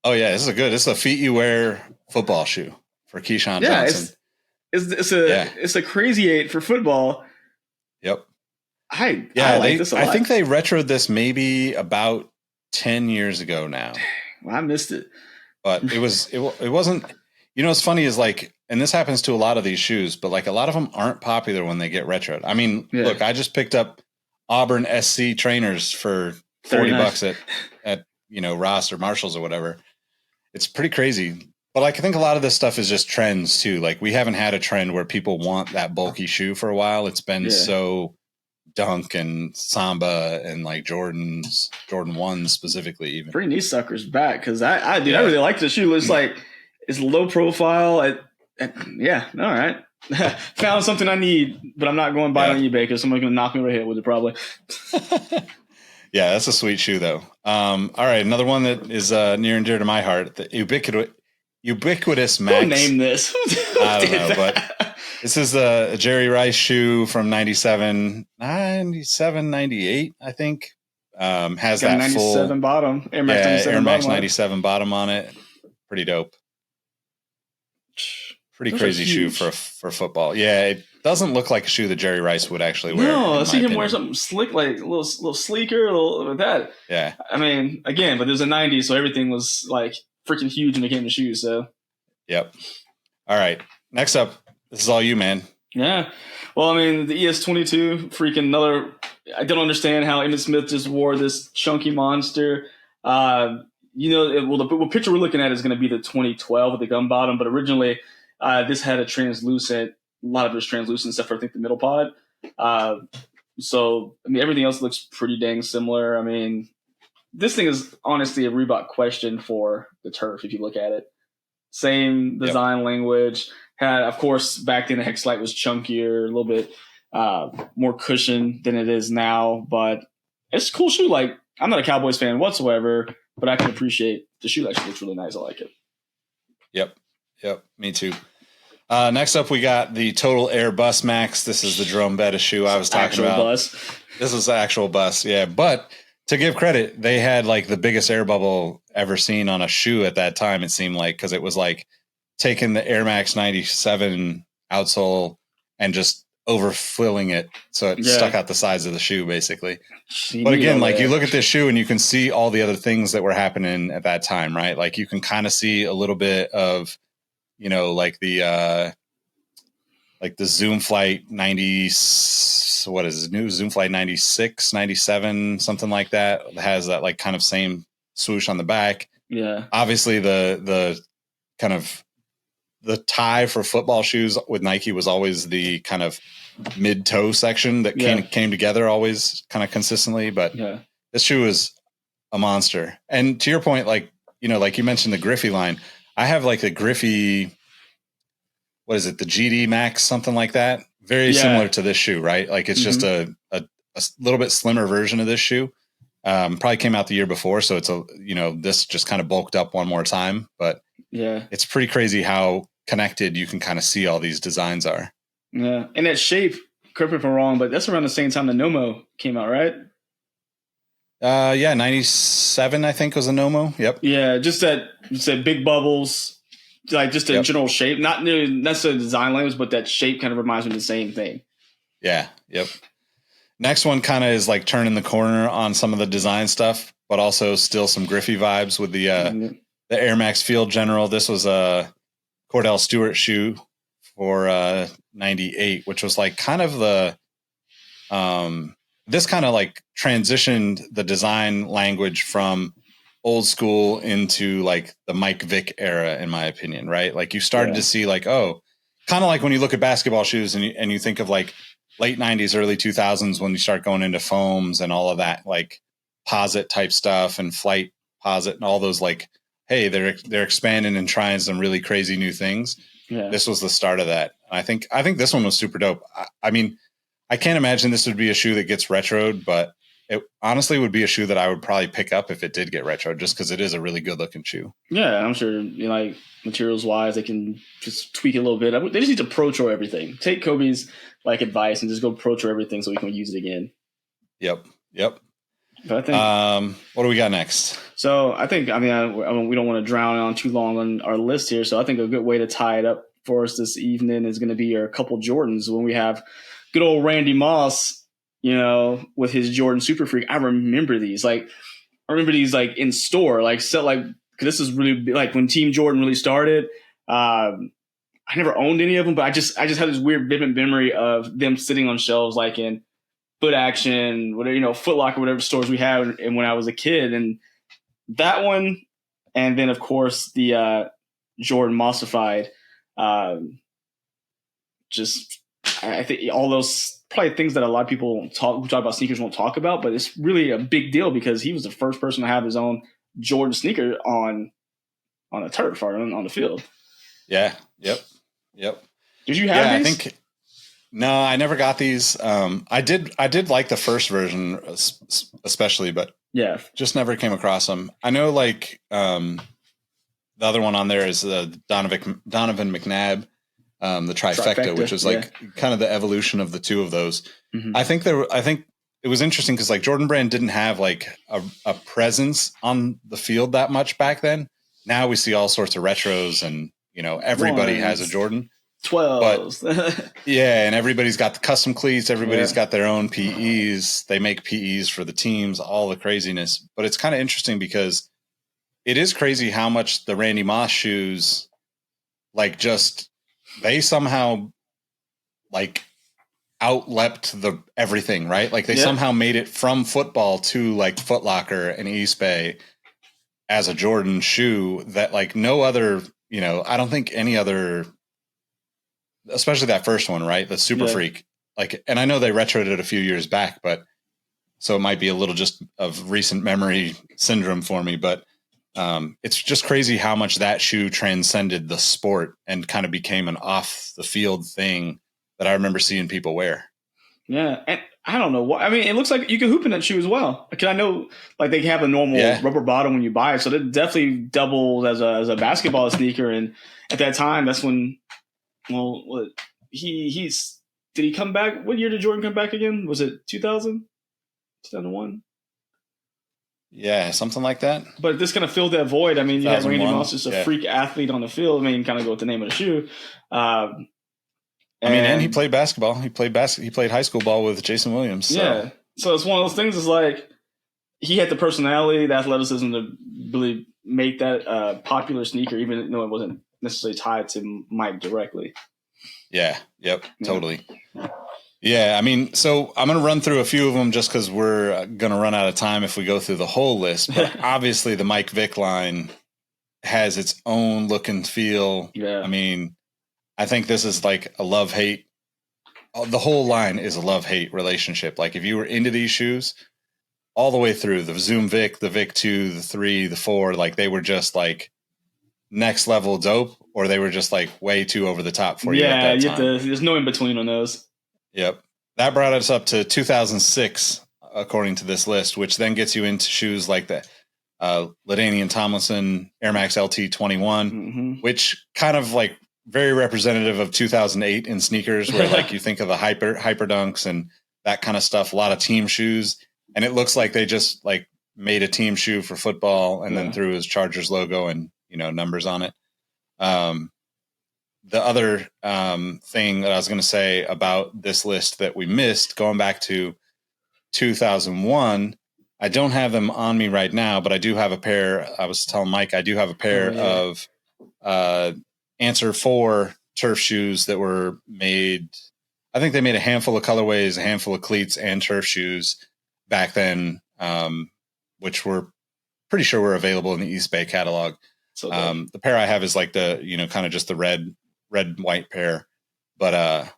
Oh yeah, this is a feet you wear football shoe for Keyshawn Johnson. It's a crazy 8 for football. Yep. I like this a lot. I think they retroed this maybe about 10 years ago now. Well, I missed it. But it wasn't, what's funny is and this happens to a lot of these shoes, but a lot of them aren't popular when they get retroed. I mean, look, I just picked up Auburn SC trainers for $40 at Ross or Marshalls or whatever. It's pretty crazy. But I think a lot of this stuff is just trends too. We haven't had a trend where people want that bulky shoe for a while. It's been so Dunk and Samba and Jordan 1 specifically even. Bring these suckers back because I really like the shoe. It's low profile. All right. Found something I need, but I'm not going to buy it on eBay because someone's going to knock me over the head with it probably. Yeah, that's a sweet shoe though. All right, another one that is near and dear to my heart, the Ubiquitous Max. Who named this? I don't know, but this is a Jerry Rice shoe from 97, 98, I think. Has that 97 full bottom. Air Max 97 Air Max bottom 97 bottom on it. Pretty dope. Pretty crazy shoe for football. Yeah, it doesn't look like a shoe that Jerry Rice would actually wear. No, I see him wear something slick, a little sleeker, a little like that. Yeah. I mean, again, but it was the 90s, so everything was freaking huge when it came to shoes. So. Yep. All right. Next up, this is all you, man. Yeah. Well, I mean, the ES22, freaking another. I don't understand how Emmitt Smith just wore this chunky monster. The picture we're looking at is going to be the 2012 with the gum bottom, but originally. This had a lot of it was translucent stuff for, I think, the middle pod. So, I mean, everything else looks pretty dang similar. I mean, this thing is honestly a Reebok question for the turf, if you look at it. Same design language. Had, of course, back then the Hex Light was chunkier, a little bit more cushion than it is now. But it's a cool shoe. I'm not a Cowboys fan whatsoever, but I can appreciate the shoe actually looks really nice. I like it. Yep, me too. Next up, we got the Total Air Bus Max. This is the Jerome Bettis shoe I was talking about. Bus. This was the actual bus, yeah. But to give credit, they had the biggest air bubble ever seen on a shoe at that time, it seemed like, because it was taking the Air Max 97 outsole and just overfilling it, so it stuck out the sides of the shoe, basically. She but knew again, all like that. you look at this shoe and you can see all the other things that were happening at that time, right? Like you can kind of see a little bit of, you know, like the Zoom Flight 90, what is it, new Zoom Flight 96, 97, something like that. It has that like kind of same swoosh on the back. Yeah. Obviously the kind of the tie for football shoes with Nike was always the kind of mid toe section that came together always kind of consistently. But this shoe is a monster. And to your point, like, you know, like you mentioned the Griffey line, I have like a Griffey, what is it? The GD Max, something like that. Very similar to this shoe, right? Like it's just a little bit slimmer version of this shoe. Probably came out the year before. So it's this just kind of bulked up one more time, but it's pretty crazy how connected you can kind of see all these designs are. Yeah. And that shape, correct me if I'm wrong, but that's around the same time the Nomo came out, right? 97, I think, was the Nomo. Yep. Yeah. Just that big bubbles, like just a general shape, not necessarily design language, but that shape kind of reminds me of the same thing. Yeah. Yep. Next one kind of is like turning the corner on some of the design stuff, but also still some Griffey vibes with the Air Max Field General. This was a Cordell Stewart shoe for 98, which was like kind of the this kind of like transitioned the design language from old school into like the Mike Vick era, in my opinion, right? Like you started to see like, oh, kind of like when you look at basketball shoes and you think of like late 90s, early 2000s when you start going into foams and all of that, like posit type stuff and flight posit and all those, like, hey, they're expanding and trying some really crazy new things. Yeah. This was the start of that. I think this one was super dope. I mean, I can't imagine this would be a shoe that gets retroed, but it honestly would be a shoe that I would probably pick up if it did get retroed, just because it is a really good looking shoe. Yeah, I'm sure, like materials wise, they can just tweak it a little bit. They just need to pro tour everything. Take Kobe's like advice and just go pro tour everything so we can use it again. Yep. But I think, what do we got next? So I think, we don't want to drown on too long on our list here. So I think a good way to tie it up for us this evening is going to be our couple Jordans when we have good old Randy Moss, with his Jordan Super Freak. I remember these like in store, like set like, cause this is really like when Team Jordan really started. I never owned any of them, but I just had this weird vivid memory of them sitting on shelves, like in Foot Action, whatever, Foot Locker, whatever stores we had and when I was a kid. And that one, and then of course the Jordan Mossified, I think all those probably things that a lot of people who talk about sneakers won't talk about, but it's really a big deal because he was the first person to have his own Jordan sneaker on a turf or on the field. Yeah. Yep. Did you have these? No, I never got these. I did like the first version especially, but just never came across them. I know like the other one on there is Donovan McNabb, the trifecta, which was like kind of the evolution of the two of those. Mm-hmm. I think it was interesting because like Jordan Brand didn't have like a presence on the field that much back then. Now we see all sorts of retros and everybody has a Jordan. 12s. But, and everybody's got the custom cleats. Everybody's got their own PEs. They make PEs for the teams, all the craziness. But it's kind of interesting because it is crazy how much the Randy Moss shoes, like they somehow like outleapt the everything, right? Like they somehow made it from football to like Foot Locker and East Bay as a Jordan shoe that like no other, I don't think any other, especially that first one, right? The Super Freak. Like, and I know they retroed it a few years back, but so it might be a little just of recent memory syndrome for me, but it's just crazy how much that shoe transcended the sport and kind of became an off the field thing that I remember seeing people wear. Yeah. And I don't know what, it looks like you can hoop in that shoe as well. Because I know like they have a normal rubber bottom when you buy it. So that definitely doubles as a basketball sneaker. And at that time, that's when, did he come back? What year did Jordan come back again? Was it 2000? 2001? Yeah, something like that. But this kind of filled that void. You had Randy Moss, just a freak athlete on the field. Kind of go with the name of the shoe. And he played basketball. He played high school ball with Jason Williams. So. Yeah. So it's one of those things. Is like he had the personality, the athleticism to really make that popular sneaker, even though it wasn't necessarily tied to Mike directly. Yeah. Yep. Totally. Yeah. I mean, so I'm going to run through a few of them just because we're going to run out of time if we go through the whole list. But obviously, the Mike Vick line has its own look and feel. Yeah. I mean, I think this is like a love-hate. The whole line is a love-hate relationship. Like if you were into these shoes all the way through the Zoom Vic, the Vic 2, the 3, the 4, like they were just like next level dope, or they were just like way too over the top for you at that time. There's no in between on those. Yep. That brought us up to 2006, according to this list, which then gets you into shoes like the LaDainian Tomlinson Air Max LT 21, which kind of like very representative of 2008 in sneakers, where like you think of the hyper dunks and that kind of stuff, a lot of team shoes. And it looks like they just like made a team shoe for football and then threw his Chargers logo and, numbers on it. The other thing that I was going to say about this list that we missed, going back to 2001, I don't have them on me right now, but I do have a pair. I was telling Mike, I do have a pair of Answer 4 turf shoes that were made. I think they made a handful of colorways, a handful of cleats and turf shoes back then, which were pretty sure were available in the East Bay catalog. So the pair I have is like the, kind of just the red and white pair, but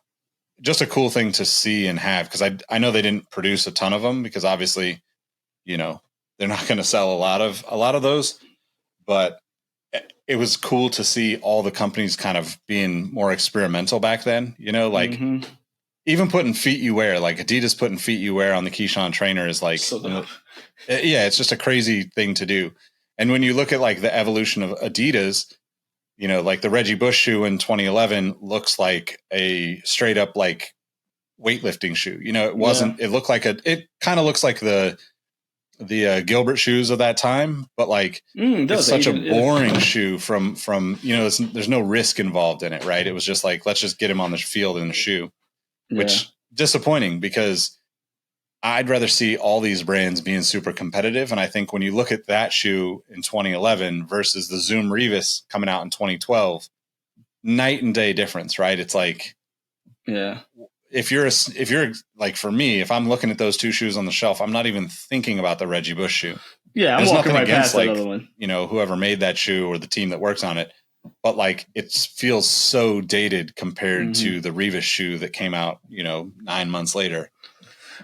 just a cool thing to see and have. Cause I know they didn't produce a ton of them because obviously, they're not going to sell a lot of those, but it was cool to see all the companies kind of being more experimental back then, even putting feet you wear, like Adidas putting feet you wear on the Keyshawn trainer is like, it's just a crazy thing to do. And when you look at like the evolution of Adidas, like the Reggie Bush shoe in 2011 looks like a straight up like weightlifting shoe. It wasn't, it looked like it kind of looks like the Gilbert shoes of that time, but like it's such a boring shoe from there's no risk involved in it, right? It was just like, let's just get him on the field in the shoe, which disappointing because I'd rather see all these brands being super competitive. And I think when you look at that shoe in 2011 versus the Zoom Revis coming out in 2012, night and day difference, right? It's like, if you're like, for me, if I'm looking at those two shoes on the shelf, I'm not even thinking about the Reggie Bush shoe. Yeah. I'm walking right past that other one. Whoever made that shoe or the team that works on it, but like it feels so dated compared to the Revis shoe that came out, 9 months later.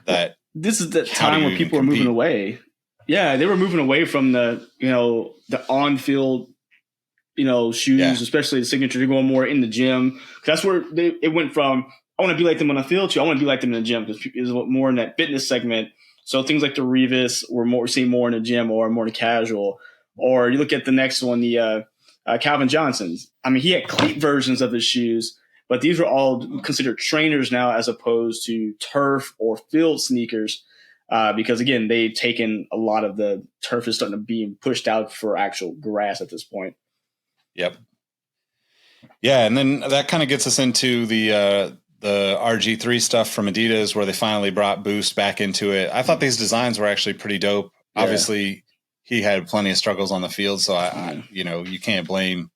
That this is the time when people were moving away. Yeah, they were moving away from the on-field, shoes, especially the signature. They're going more in the gym. That's where it went from. I want to be like them on a field shoe. I want to be like them in the gym because it's more in that fitness segment. So things like the Revis we're seeing more in the gym or more in the casual. Or you look at the next one, the Calvin Johnson's. I mean, he had cleat versions of his shoes, but these were all considered trainers now as opposed to turf or field sneakers because, again, they've taken a lot of the turf is starting to be pushed out for actual grass at this point. Yep. Yeah, and then that kind of gets us into the RG3 stuff from Adidas where they finally brought Boost back into it. I thought these designs were actually pretty dope. Yeah. Obviously, he had plenty of struggles on the field, so I you can't blame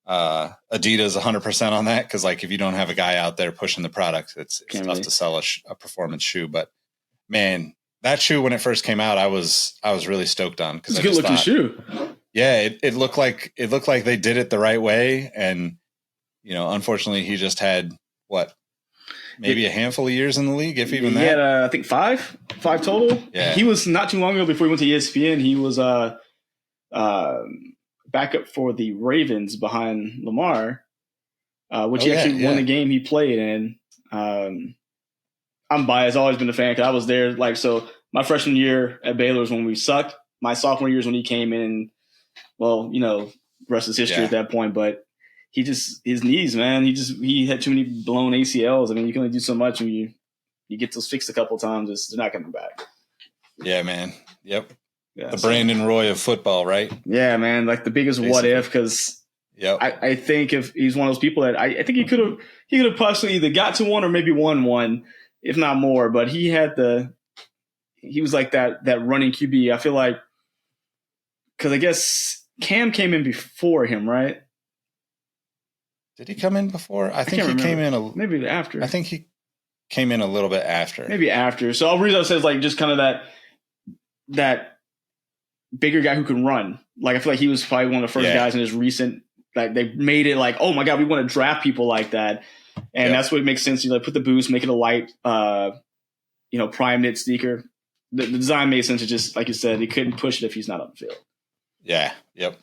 Adidas 100% on that because like if you don't have a guy out there pushing the product, it's tough to sell a performance shoe. But man, that shoe when it first came out, I was really stoked on because it's a good looking shoe. Yeah, it looked like they did it the right way, and unfortunately, he just had maybe a handful of years in the league, if even that. He had I think five total. Yeah, he was not too long ago before he went to ESPN. He was backup for the Ravens behind Lamar, which he actually won the game he played in. I'm biased. I've always been a fan because I was there. Like, so my freshman year at Baylor was when we sucked. My sophomore year is when he came in. Well, rest is history at that point. But his knees, man. He had too many blown ACLs. I mean, you can only do so much when you get those fixed a couple of times. They're not coming back. Yeah, man. Yep. Yeah, the Brandon Roy of football, right? Yeah, man. Like the biggest basically. What if because Yep. I think if he's one of those people that I think he could have possibly either got to one or maybe won one, if not more. But he was like that running QB. I feel like because I guess Cam came in before him, right? Did he come in before? I think he came in maybe after. I think he came in a little bit after. Maybe after. So the reason I says like just kind of that bigger guy who can run. Like I feel like he was probably one of the first guys in his recent. Like they made it like, oh my god, we want to draft people like that, and that's what makes sense. You like put the boost, make it a light, prime knit sneaker. The design made sense. It just like you said, he couldn't push it if he's not on the field. Yeah. Yep.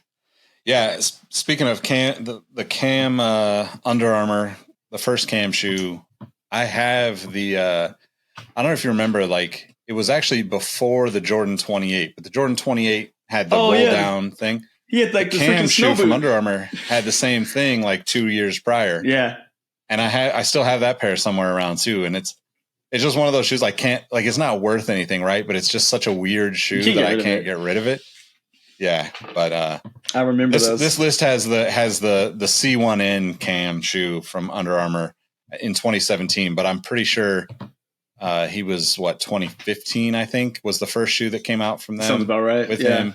Yeah. Speaking of Cam, the Cam Under Armour, the first Cam shoe, I have the. I don't know if you remember, like it was actually before the Jordan 28, but the Jordan 28 had the roll down thing. He had like the Cam shoe snow from boot. Under Armour had the same thing like 2 years prior. Yeah. And I still have that pair somewhere around too. And it's just one of those shoes I can't, like, it's not worth anything, right? But it's just such a weird shoe that I can't get rid of it. Yeah. But I remember this list has the C1N Cam shoe from Under Armour in 2017, but I'm pretty sure he was 2015, I think, was the first shoe that came out from them. Sounds about right. With him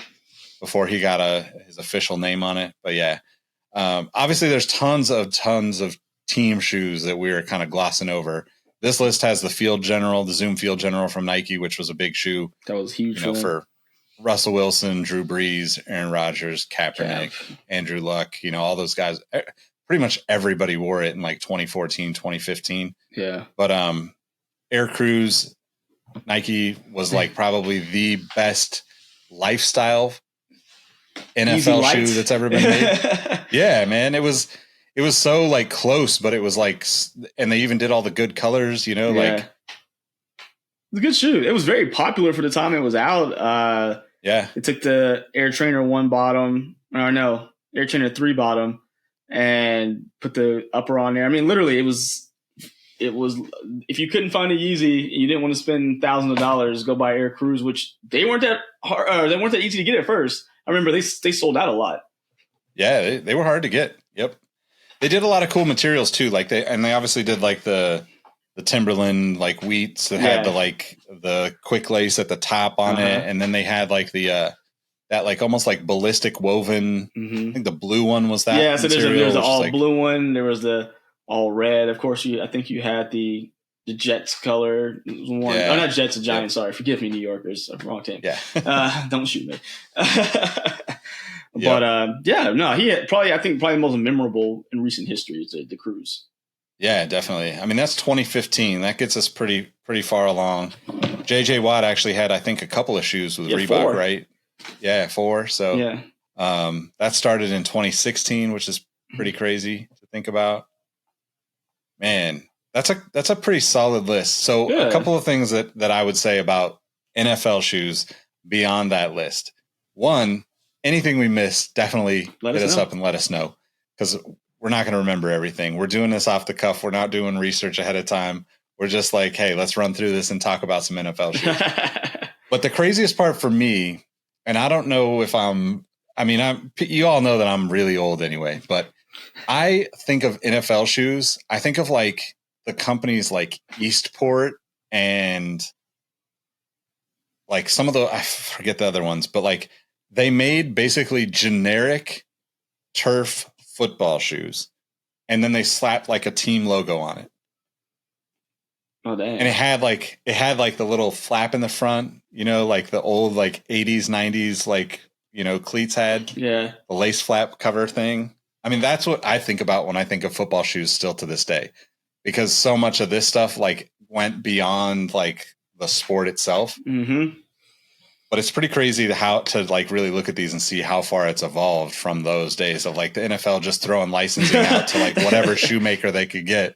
before he got his official name on it. But yeah, obviously there's tons of team shoes that we were kind of glossing over. This list has the Zoom Field General from Nike, which was a big shoe. That was huge for Russell Wilson, Drew Brees, Aaron Rodgers, Kaepernick, Andrew Luck, all those guys. Pretty much everybody wore it in like 2014, 2015. Yeah. But Air Cruise, Nike was like probably the best lifestyle NFL shoe that's ever been made. Yeah, man. It was so like close, but it was like, and they even did all the good colors, like it's a good shoe. It was very popular for the time it was out. It took the Air Trainer 1 bottom, Air Trainer 3 bottom, and put the upper on there. I mean, literally, it was if you couldn't find a Yeezy, you didn't want to spend thousands of dollars, go buy Air Cruise, which they weren't that hard. They weren't that easy to get at first. I remember they sold out a lot. Yeah, they were hard to get. Yep, they did a lot of cool materials too. Like they obviously did like the Timberland like wheats that had the quick lace at the top on it, and then they had like the that like almost like ballistic woven. I think the blue one was that. Yeah, so material, there's the all blue one. There was the all red. Of course, I think you had the Jets color one. Yeah. Oh, not Jets, the Giants. Sorry, forgive me, New Yorkers. Wrong team. Yeah. Don't shoot me. But he had probably the most memorable in recent history is the Cruise. Yeah, definitely. I mean, that's 2015. That gets us pretty far along. JJ Watt actually had, I think, a couple of shoes with Reebok, 4. right? Yeah, 4. So that started in 2016, which is pretty crazy to think about. Man, that's a pretty solid list. So a couple of things that I would say about NFL shoes beyond that list. One, anything we missed, definitely hit us up and let us know, because we're not going to remember everything. We're doing this off the cuff. We're not doing research ahead of time. We're just like, hey, let's run through this and talk about some NFL shoes. But the craziest part for me, and I don't know if you all know that I'm really old anyway, but I think of NFL shoes. I think of like the companies like Eastport and like some of I forget the other ones, but like they made basically generic turf football shoes, and then they slapped like a team logo on it. Oh dang! And it had like the little flap in the front, like the old like 80s, 90s like cleats had. Yeah, the lace flap cover thing. I mean, that's what I think about when I think of football shoes still to this day, because so much of this stuff like went beyond like the sport itself. Mm-hmm. But it's pretty crazy to like really look at these and see how far it's evolved from those days of like the NFL just throwing licensing out to like whatever shoemaker they could get.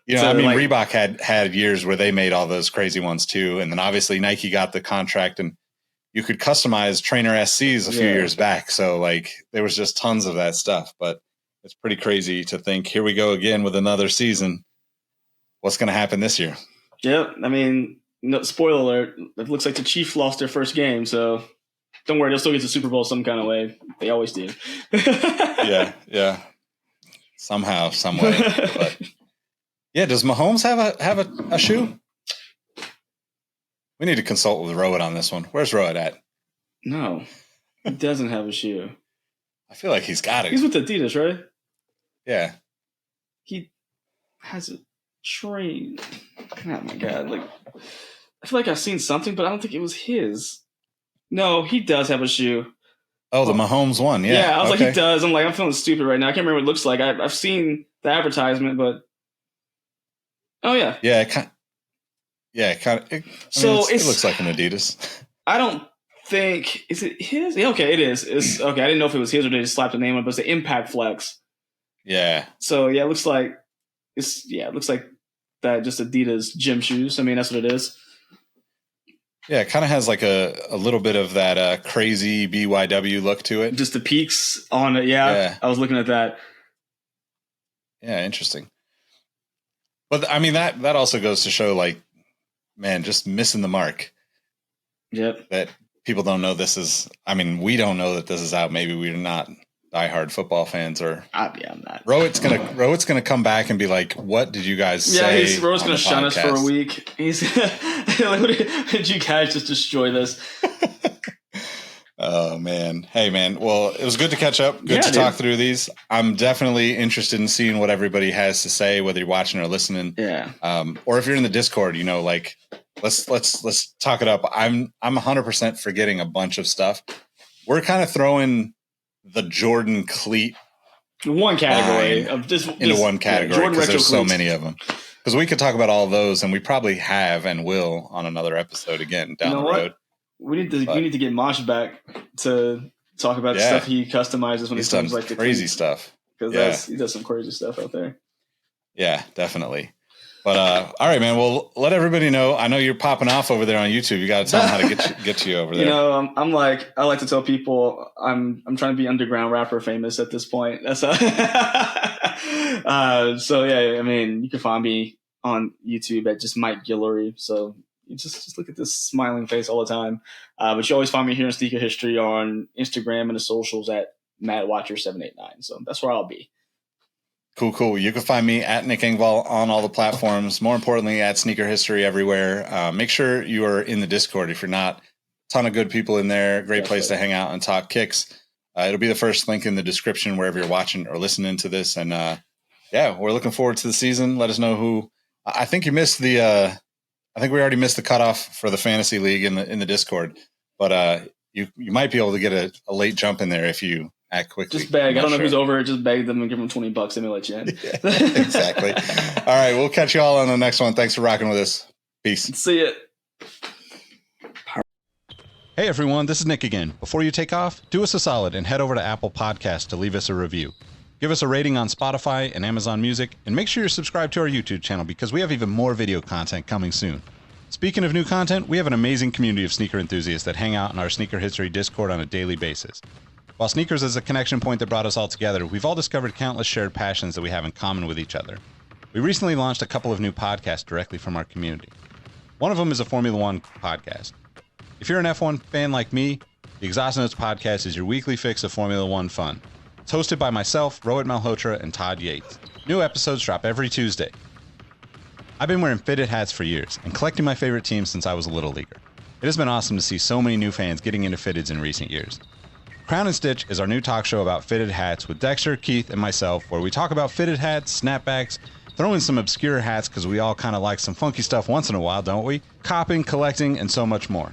Reebok had years where they made all those crazy ones too. And then obviously Nike got the contract and you could customize trainer SCs a few years back. So like there was just tons of that stuff, but it's pretty crazy to think here we go again with another season. What's going to happen this year? Yep. I mean, no, spoiler alert, it looks like the Chiefs lost their first game, so don't worry, they'll still get the Super Bowl some kind of way. They always do. Yeah. Somehow, some way. But yeah, does Mahomes have a shoe? We need to consult with Rohit on this one. Where's Rohit at? No, he doesn't have a shoe. I feel like he's got it. He's with Adidas, right? Yeah. He has a train. Oh my god! Like, I feel like I've seen something, but I don't think it was his. No, he does have a shoe. Oh, the Mahomes one. Yeah. I was like, he does. I'm feeling stupid right now. I can't remember what it looks like. I've seen the advertisement, but oh yeah. Yeah. It looks like an Adidas. I don't think is it his? Yeah, okay, it is. It's okay. I didn't know if it was his or they just slapped the name on it, but it's the Impact Flex. Yeah. So yeah, it looks like that just Adidas gym shoes. I mean, that's what it is. Yeah, it kind of has like a little bit of that crazy BYW look to it. Just the peaks on it. Yeah. I was looking at that. Yeah, interesting. But I mean, that also goes to show, like, man, just missing the mark. Yep. That people don't know this is. I mean, we don't know that this is out. Maybe we're not diehard football fans, or I'm not. Rohit's gonna come back and be like, "What did you guys say?" Yeah, Rohit's gonna shun us for a week. He's like, did you guys just destroy this? Oh man, hey man. Well, it was good to catch up. Good to talk through these. I'm definitely interested in seeing what everybody has to say, whether you're watching or listening. Yeah. Or if you're in the Discord, like, let's talk it up. I'm 100% forgetting a bunch of stuff. We're kind of throwing the Jordan cleat one category of into one category because there's so many of them. Because we could talk about all those, and we probably have and will on another episode again down the road. We need to get Mosh back to talk about the stuff he customizes when he's it comes done like the crazy stuff. Because he does some crazy stuff out there. Yeah, definitely. But all right, man. Well, let everybody know. I know you're popping off over there on YouTube. You got to tell them how to get you over there. I like to tell people I'm trying to be underground rapper famous at this point. That's so yeah. I mean, you can find me on YouTube at just Mike Guillory. So you just look at this smiling face all the time. But you always find me here in Sneaker History on Instagram and the socials at MattWatcher789. So that's where I'll be. Cool. You can find me at Nick Engvall on all the platforms. More importantly, at Sneaker History everywhere. Make sure you are in the Discord. If you're not, a ton of good people in there. Great place to hang out and talk kicks. It'll be the first link in the description wherever you're watching or listening to this. And we're looking forward to the season. Let us know who. I think you missed the. I think we already missed the cutoff for the fantasy league in the Discord, but you might be able to get a late jump in there if you act quickly. Just beg. I don't know who's over it. Just beg them and give them $20 and they'll let you in. Yeah, exactly. All right. We'll catch you all on the next one. Thanks for rocking with us. Peace. See ya. Hey, everyone. This is Nick again. Before you take off, do us a solid and head over to Apple Podcasts to leave us a review. Give us a rating on Spotify and Amazon Music, and make sure you're subscribed to our YouTube channel because we have even more video content coming soon. Speaking of new content, we have an amazing community of sneaker enthusiasts that hang out in our Sneaker History Discord on a daily basis. While sneakers is a connection point that brought us all together, we've all discovered countless shared passions that we have in common with each other. We recently launched a couple of new podcasts directly from our community. One of them is a Formula One podcast. If you're an F1 fan like me, the Exhaust Notes podcast is your weekly fix of Formula One fun. It's hosted by myself, Rohit Malhotra, and Todd Yates. New episodes drop every Tuesday. I've been wearing fitted hats for years and collecting my favorite teams since I was a little leaguer. It has been awesome to see so many new fans getting into fitteds in recent years. Crown and Stitch is our new talk show about fitted hats with Dexter, Keith, and myself, where we talk about fitted hats, snapbacks, throw in some obscure hats because we all kind of like some funky stuff once in a while, don't we? Copping, collecting, and so much more.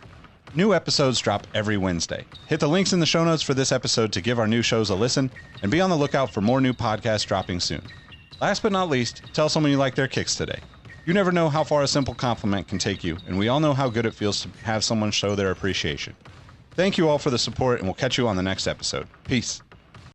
New episodes drop every Wednesday. Hit the links in the show notes for this episode to give our new shows a listen, and be on the lookout for more new podcasts dropping soon. Last but not least, tell someone you like their kicks today. You never know how far a simple compliment can take you, and we all know how good it feels to have someone show their appreciation. Thank you all for the support, and we'll catch you on the next episode. Peace.